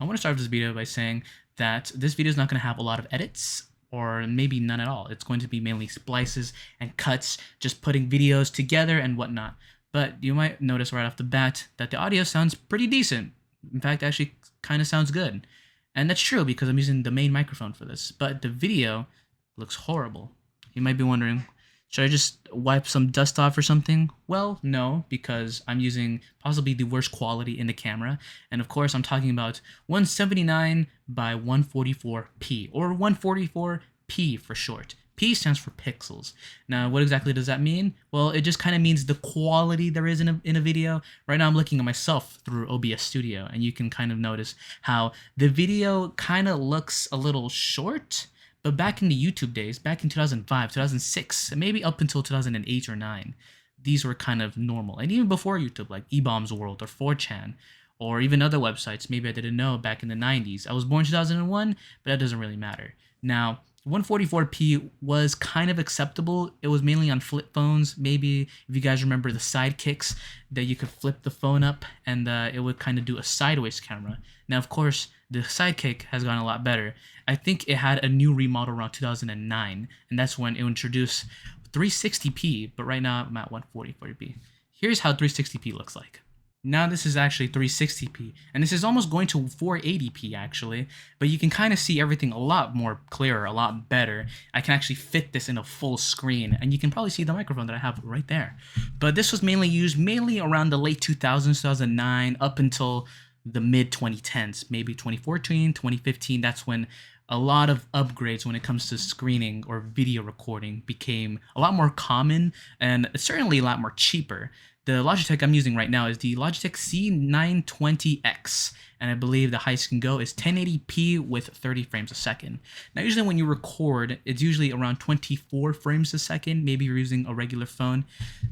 I want to start this video by saying that this video is not going to have a lot of edits or maybe none at all. It's going to be mainly splices and cuts, just putting videos together and whatnot. But you might notice right off the bat that the audio sounds pretty decent. In fact, actually kind of sounds good. And that's true because I'm using the main microphone for this. But the video looks horrible. You might be wondering, should I just wipe some dust off or something? Well, no, because I'm using possibly the worst quality in the camera. And of course, I'm talking about 179 by 144p, or 144p for short. P stands for pixels. Now, what exactly does that mean? Well, it just kind of means the quality there is in a video. Right now, I'm looking at myself through OBS Studio, and you can kind of notice how the video kind of looks a little short. But back in the YouTube days, back in 2005, 2006, and maybe up until 2008 or 9, these were kind of normal. And even before YouTube, like eBombs World or 4chan, or even other websites maybe I didn't know back in the 90s. I was born 2001, but that doesn't really matter. Now, 144p was kind of acceptable. It was mainly on flip phones. Maybe if you guys remember the sidekicks that you could flip the phone up and it would kind of do a sideways camera. Now, of course, the sidekick has gotten a lot better. I think it had a new remodel around 2009, and that's when it introduced 360p, but right now I'm at 144p. Here's how 360p looks like. Now this is actually 360p, and this is almost going to 480p actually, but you can kind of see everything a lot more clearer, a lot better. I can actually fit this in a full screen, and you can probably see the microphone that I have right there. But this was mainly used around the late 2000s, 2009, up until the mid 2010s, maybe 2014, 2015. That's when a lot of upgrades when it comes to screening or video recording became a lot more common and certainly a lot more cheaper. The Logitech I'm using right now is the Logitech C920X, and I believe the highest can go is 1080p with 30 frames a second. Now, usually when you record, it's usually around 24 frames a second. Maybe you're using a regular phone,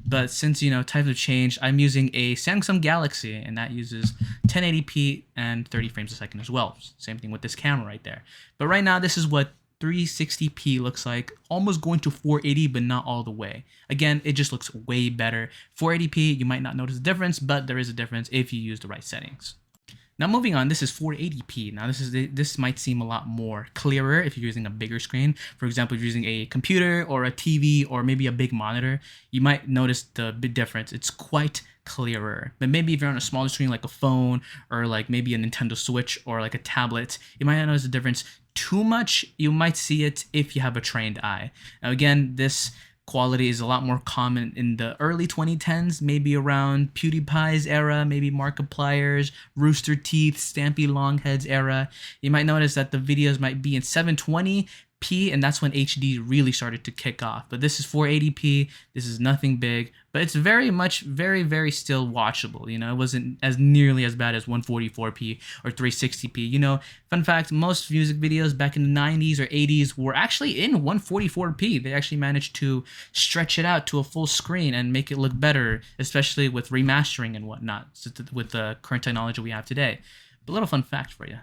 but since, times have changed, I'm using a Samsung Galaxy, and that uses 1080p and 30 frames a second as well. Same thing with this camera right there. But right now, this is what 360p looks like, almost going to 480, but not all the way. Again, it just looks way better. 480p, you might not notice a difference, but there is a difference if you use the right settings. Now moving on, this is 480p. Now this might seem a lot more clearer if you're using a bigger screen. For example, if you're using a computer or a TV or maybe a big monitor, you might notice the big difference. It's quite clearer. But maybe if you're on a smaller screen like a phone or like maybe a Nintendo Switch or like a tablet, you might not notice the difference too much. You might see it if you have a trained eye. Now again, this quality is a lot more common in the early 2010s, maybe around PewDiePie's era, maybe Markiplier's, Rooster Teeth, Stampy Longhead's era. You might notice that the videos might be in 720p, and that's when HD really started to kick off. But this is 480p. This is nothing big, but it's very much, very still watchable. It wasn't as nearly as bad as 144p or 360p. Fun fact, most music videos back in the 90s or 80s were actually in 144p. They actually managed to stretch it out to a full screen and make it look better, especially with remastering and whatnot, with the current technology we have today. But a little fun fact for you.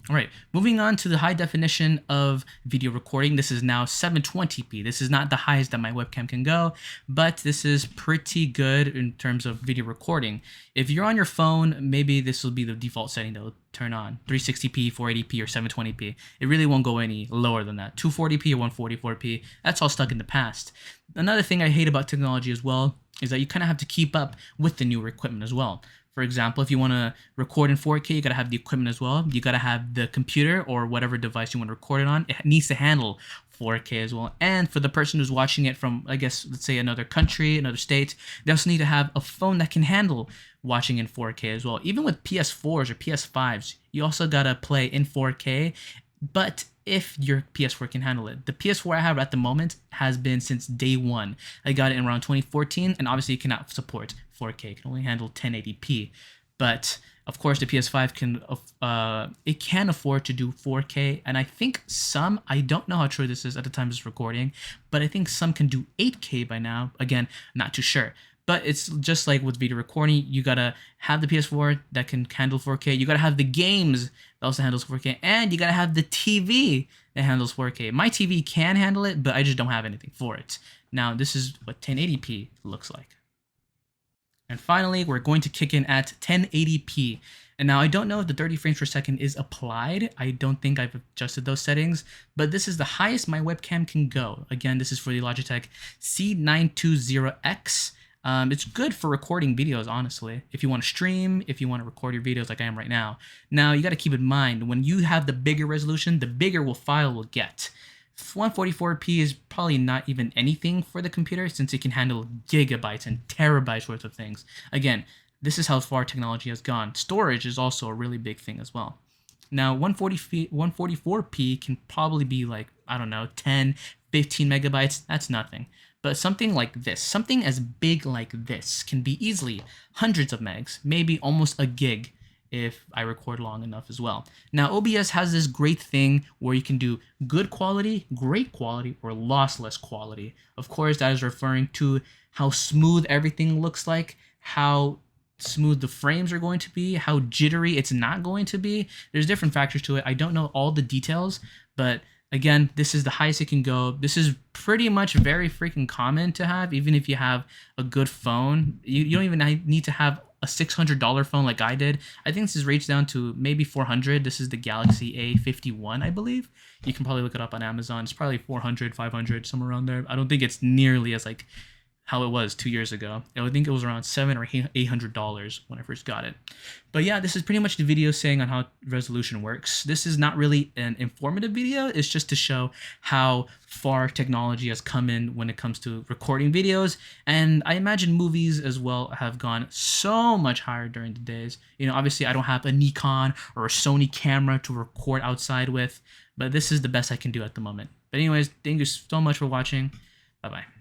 All right, moving on to the high definition of video recording. This is now 720p. This is not the highest that my webcam can go, but this is pretty good in terms of video recording. If you're on your phone, maybe this will be the default setting that will turn on. 360p, 480p, or 720p. It really won't go any lower than that. 240p or 144p, that's all stuck in the past. Another thing I hate about technology as well is that you kind of have to keep up with the newer equipment as well. For example, if you want to record in 4K, you got to have the equipment as well. You got to have the computer or whatever device you want to record it on. It needs to handle 4K as well. And for the person who's watching it from, I guess, let's say another country, another state, they also need to have a phone that can handle watching in 4K as well. Even with PS4s or PS5s, you also got to play in 4K. But if your PS4 can handle it. The PS4 I have at the moment has been since day one. I got it in around 2014, and obviously it cannot support 4K. It can only handle 1080p. But of course, the PS5 can afford to do 4K, and I think some, I don't know how true this is at the time of this recording, but I think some can do 8K by now. Again, not too sure. But it's just like with video recording, you gotta have the PS4 that can handle 4K. You gotta have the games that also handles 4K, and you gotta have the TV that handles 4K. My TV can handle it, but I just don't have anything for it. Now, this is what 1080p looks like. And finally, we're going to kick in at 1080p. And now I don't know if the 30 frames per second is applied. I don't think I've adjusted those settings, but this is the highest my webcam can go. Again, this is for the Logitech C920X. It's good for recording videos, honestly. If you want to stream, if you want to record your videos like I am right now. Now, you got to keep in mind, when you have the bigger resolution, the bigger file will get. 144p is probably not even anything for the computer since it can handle gigabytes and terabytes worth of things. Again, this is how far technology has gone. Storage is also a really big thing as well. Now, 144p can probably be like, I don't know, 10, 15 megabytes. That's nothing. But something like this, something as big like this, can be easily hundreds of megs, maybe almost a gig if I record long enough as well. Now, OBS has this great thing where you can do good quality, great quality, or lossless quality. Of course, that is referring to how smooth everything looks like, how smooth the frames are going to be, how jittery it's not going to be. There's different factors to it. I don't know all the details, but again, this is the highest it can go. This is pretty much very freaking common to have, even if you have a good phone. You don't even need to have a $600 phone like I did. I think this is rated down to maybe $400. This is the Galaxy A51, I believe. You can probably look it up on Amazon. It's probably $400, $500, somewhere around there. I don't think it's nearly as like how it was 2 years ago. I think it was around $700 or $800 when I first got it. But yeah, this is pretty much the video saying on how resolution works. This is not really an informative video. It's just to show how far technology has come in when it comes to recording videos. And I imagine movies as well have gone so much higher during the days. You know, obviously I don't have a Nikon or a Sony camera to record outside with, but this is the best I can do at the moment. But anyways, thank you so much for watching. Bye-bye.